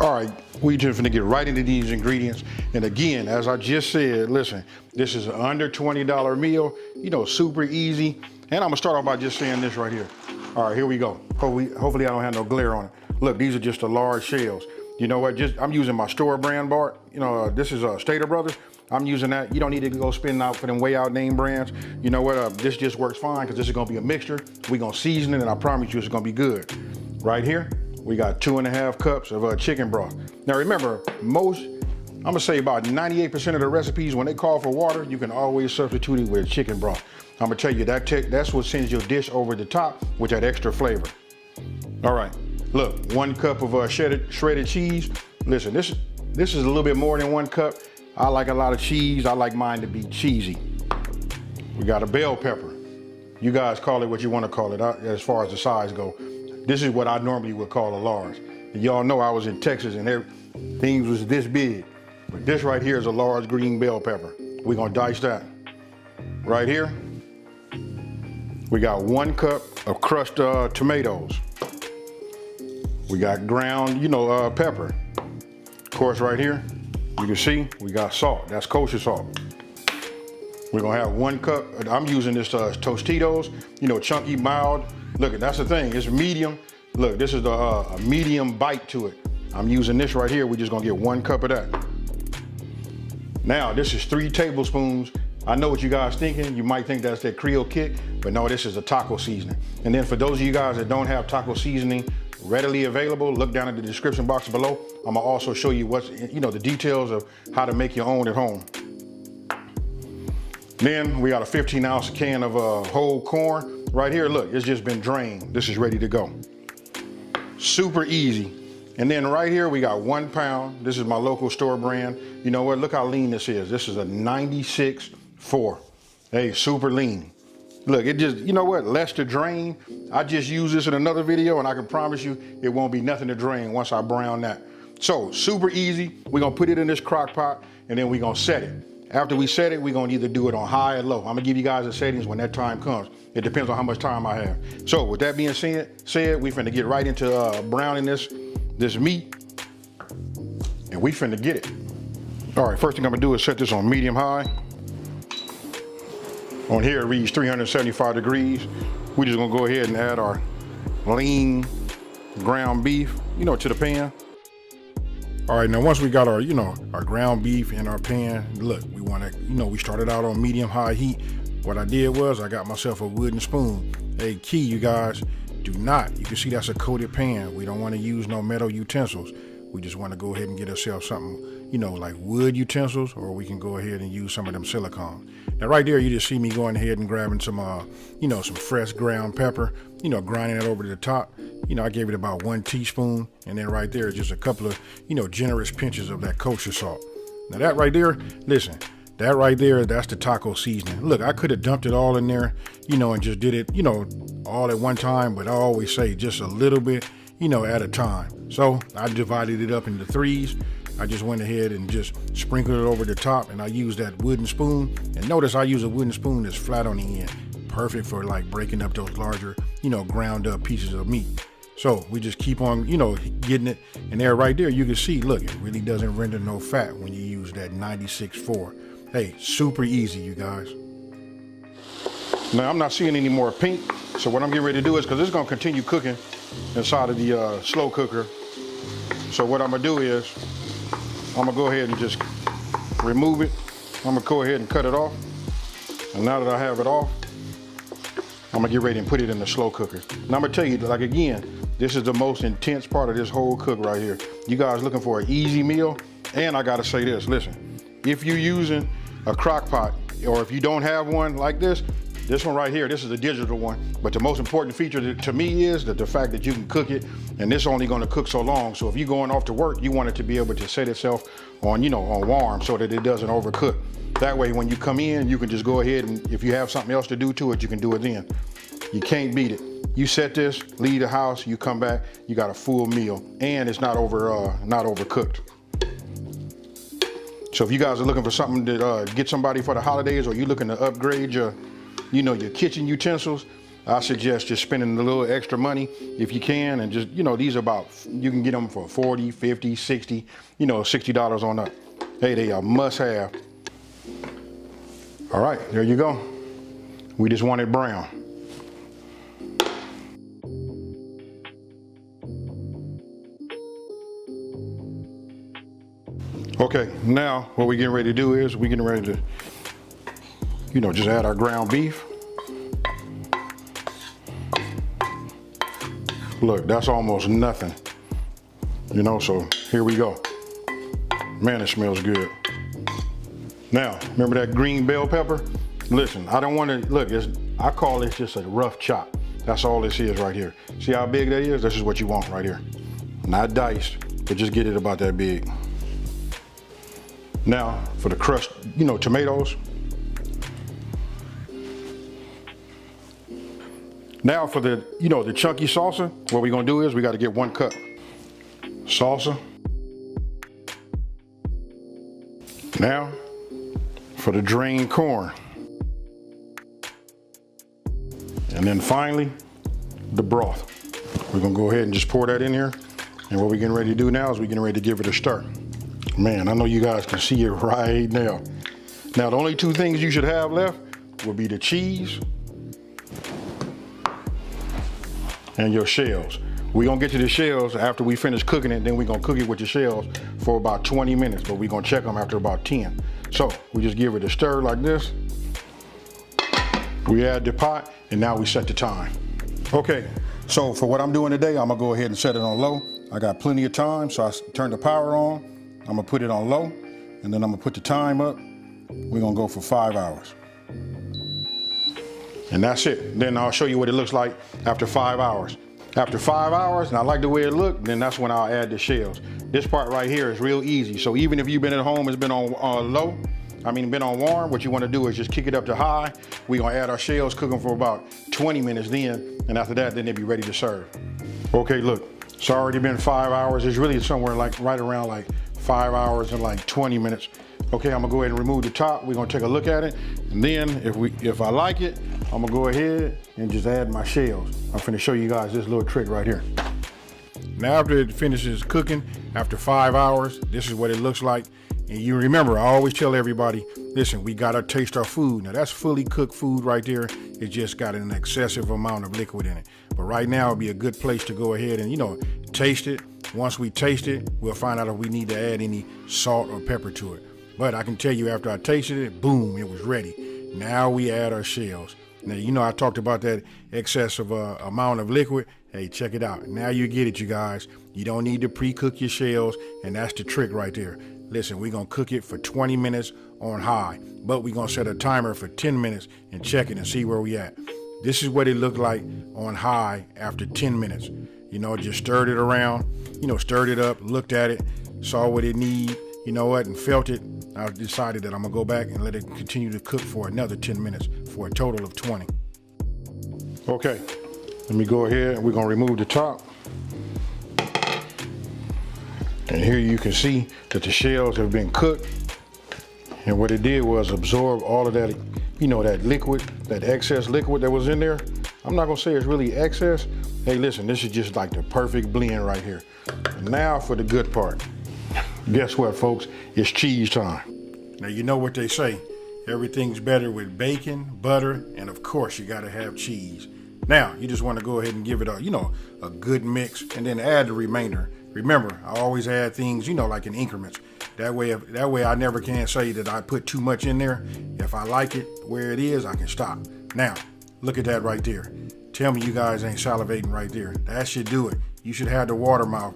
All right, we just gonna get right into these ingredients. And again, as I just said, listen, this is an under $20 meal, you know, super easy. And I'm gonna start off by just saying this right here. All right, here we go. Hopefully I don't have no glare on it. Look, these are just the large shells. You know what, I'm using my store brand bar. You know, this is Cheddar Brothers. I'm using that. You don't need to go spending out for them way out name brands. You know what, this just works fine because this is gonna be a mixture. We're gonna season it and I promise you it's gonna be good. Right here, we got 2.5 cups of chicken broth. Now remember, I'm gonna say about 98% of the recipes, when they call for water, you can always substitute it with chicken broth. I'm gonna tell you, that's what sends your dish over the top with that extra flavor. All right, look, 1 cup of shredded cheese. Listen, this is a little bit more than 1 cup. I like a lot of cheese. I like mine to be cheesy. We got a bell pepper. You guys call it what you want to call it as far as the size go. This is what I normally would call a large. Y'all know I was in Texas and things was this big. But this right here is a large green bell pepper. We're gonna dice that. Right here, we got 1 cup of crushed tomatoes. We got ground, pepper. Of course, right here, you can see we got salt. That's kosher salt. We're gonna have 1 cup. I'm using this Tostitos, chunky, mild. Look, that's the thing, it's medium. Look, this is a medium bite to it. I'm using this right here. We're just gonna get 1 cup of that. Now, this is 3 tablespoons. I know what you guys thinking. You might think that's that Creole kick, but no, this is a taco seasoning. And then for those of you guys that don't have taco seasoning readily available, look down in the description box below. I'm gonna also show you what's, the details of how to make your own at home. Then we got a 15-ounce can of whole corn. Right here, look, it's just been drained. This is ready to go. Super easy. And then right here, we got 1 pound. This is my local store brand. You know what, look how lean this is. This is a 96.4. Hey, super lean. Look, it just, less to drain. I just use this in another video and I can promise you it won't be nothing to drain once I brown that. So super easy. We're gonna put it in this crock pot and then we're gonna set it. After we set it, we're gonna either do it on high or low. I'm gonna give you guys the settings when that time comes. It depends on how much time I have. So with that being said, we finna get right into browning this meat and we finna get it. All right, first thing I'm gonna do is set this on medium high. On here it reads 375 degrees. We're just gonna go ahead and add our lean ground beef, to the pan. All right, now once we got our, our ground beef in our pan, look, we wanna, we started out on medium high heat. What I did was I got myself a wooden spoon. Hey, key, you guys, do not, you can see that's a coated pan. We don't wanna use no metal utensils. We just wanna go ahead and get ourselves something, like wood utensils, or we can go ahead and use some of them silicone. Now right there, you just see me going ahead and grabbing some, some fresh ground pepper, grinding it over to the top. I gave it about 1 teaspoon, and then right there, just a couple of, generous pinches of that kosher salt. Now that right there, listen, that right there, that's the taco seasoning. Look, I could have dumped it all in there, and just did it, all at one time, but I always say just a little bit, at a time. So I divided it up into 3s. I just went ahead and just sprinkled it over the top, and I used that wooden spoon. And notice I use a wooden spoon that's flat on the end. Perfect for like breaking up those larger, ground up pieces of meat. So we just keep on, getting it. And there, right there, you can see, look, it really doesn't render no fat when you use that 96.4. Hey, super easy, you guys. Now I'm not seeing any more pink. So what I'm getting ready to do is, because it's gonna continue cooking inside of the slow cooker. So what I'm gonna do is, I'm gonna go ahead and just remove it. I'm gonna go ahead and cut it off. And now that I have it off, I'm gonna get ready and put it in the slow cooker. Now I'm gonna tell you, like again, this is the most intense part of this whole cook right here. You guys looking for an easy meal? And I gotta say this, listen, if you're using a crock pot, or if you don't have one like this one right here, this is a digital one. But the most important feature to me is that the fact that you can cook it, and this only gonna cook so long. So if you're going off to work, you want it to be able to set itself on, on warm so that it doesn't overcook. That way, when you come in, you can just go ahead and if you have something else to do to it, you can do it then. You can't beat it. You set this, leave the house, you come back, you got a full meal, and it's not overcooked. So if you guys are looking for something to get somebody for the holidays, or you're looking to upgrade your, your kitchen utensils, I suggest just spending a little extra money if you can, and just, you know, these are about, you can get them for 40, 50, 60, you know, $60 on up. Hey, they are must have. All right, there you go. We just want it brown. Okay, now what we're getting ready to do is we're getting ready to, you know, just add our ground beef. Look, that's almost nothing, you know, so here we go. Man, it smells good. Now, remember that green bell pepper? Listen, I don't want to, look, I call this just a rough chop. That's all this is right here. See how big that is? This is what you want right here. Not diced, but just get it about that big. Now, for the crushed, you know, tomatoes. Now for the, you know, the chunky salsa, what we're gonna do is we gotta get 1 cup salsa. Now, for the drained corn. And then finally, the broth. We're gonna go ahead and just pour that in here. And what we're getting ready to do now is we're getting ready to give it a stir. Man, I know you guys can see it right now. Now, the only 2 things you should have left will be the cheese and your shells. We're gonna get to the shells after we finish cooking it, then we're gonna cook it with the shells for about 20 minutes, but we're gonna check them after about 10. So we just give it a stir like this. We add the pot, and now we set the time. Okay, so for what I'm doing today, I'm gonna go ahead and set it on low. I got plenty of time, so I turn the power on. I'm gonna put it on low, and then I'm gonna put the time up. We're gonna go for 5 hours. And that's it. Then I'll show you what it looks like after 5 hours. After 5 hours, and I like the way it looked, then that's when I'll add the shells. This part right here is real easy. So even if you've been at home, it's been on low, been on warm, what you wanna do is just kick it up to high. We're gonna add our shells, cook them for about 20 minutes then, and after that, then they'll be ready to serve. Okay, look, it's already been 5 hours. It's really somewhere like right around like 5 hours and like 20 minutes. Okay, I'm gonna go ahead and remove the top. We're gonna take a look at it. And then if I like it, I'm gonna go ahead and just add my shells. I'm gonna show you guys this little trick right here. Now after it finishes cooking, after 5 hours, this is what it looks like. And you remember, I always tell everybody, listen, we gotta taste our food. Now that's fully cooked food right there. It just got an excessive amount of liquid in it. But right now it'd be a good place to go ahead and, you know, taste it. Once we taste it, we'll find out if we need to add any salt or pepper to it. But I can tell you after I tasted it, boom, it was ready. Now we add our shells. Now, you know, I talked about that excessive amount of liquid. Hey, check it out. Now you get it, you guys. You don't need to pre-cook your shells, and that's the trick right there. Listen, we're gonna cook it for 20 minutes on high, but we're gonna set a timer for 10 minutes and check it and see where we at. This is what it looked like on high after 10 minutes. You know, just stirred it around, you know, stirred it up, looked at it, saw what it needed, you know what, and felt it. I decided that I'm gonna go back and let it continue to cook for another 10 minutes for a total of 20. Okay, let me go ahead and we're gonna remove the top. And here you can see that the shells have been cooked. And what it did was absorb all of that, you know, that liquid, that excess liquid that was in there. I'm not gonna say it's really excess. Hey, listen, this is just like the perfect blend right here. And now for the good part. Guess what, folks? It's cheese time. Now, you know what they say. Everything's better with bacon, butter, and of course, you gotta have cheese. Now, you just wanna go ahead and give it a, you know, a good mix and then add the remainder. Remember, I always add things, you know, like in increments. That way I never can say that I put too much in there. If I like it where it is, I can stop. Now, look at that right there. Tell me you guys ain't salivating right there. That should do it. You should have the water mouth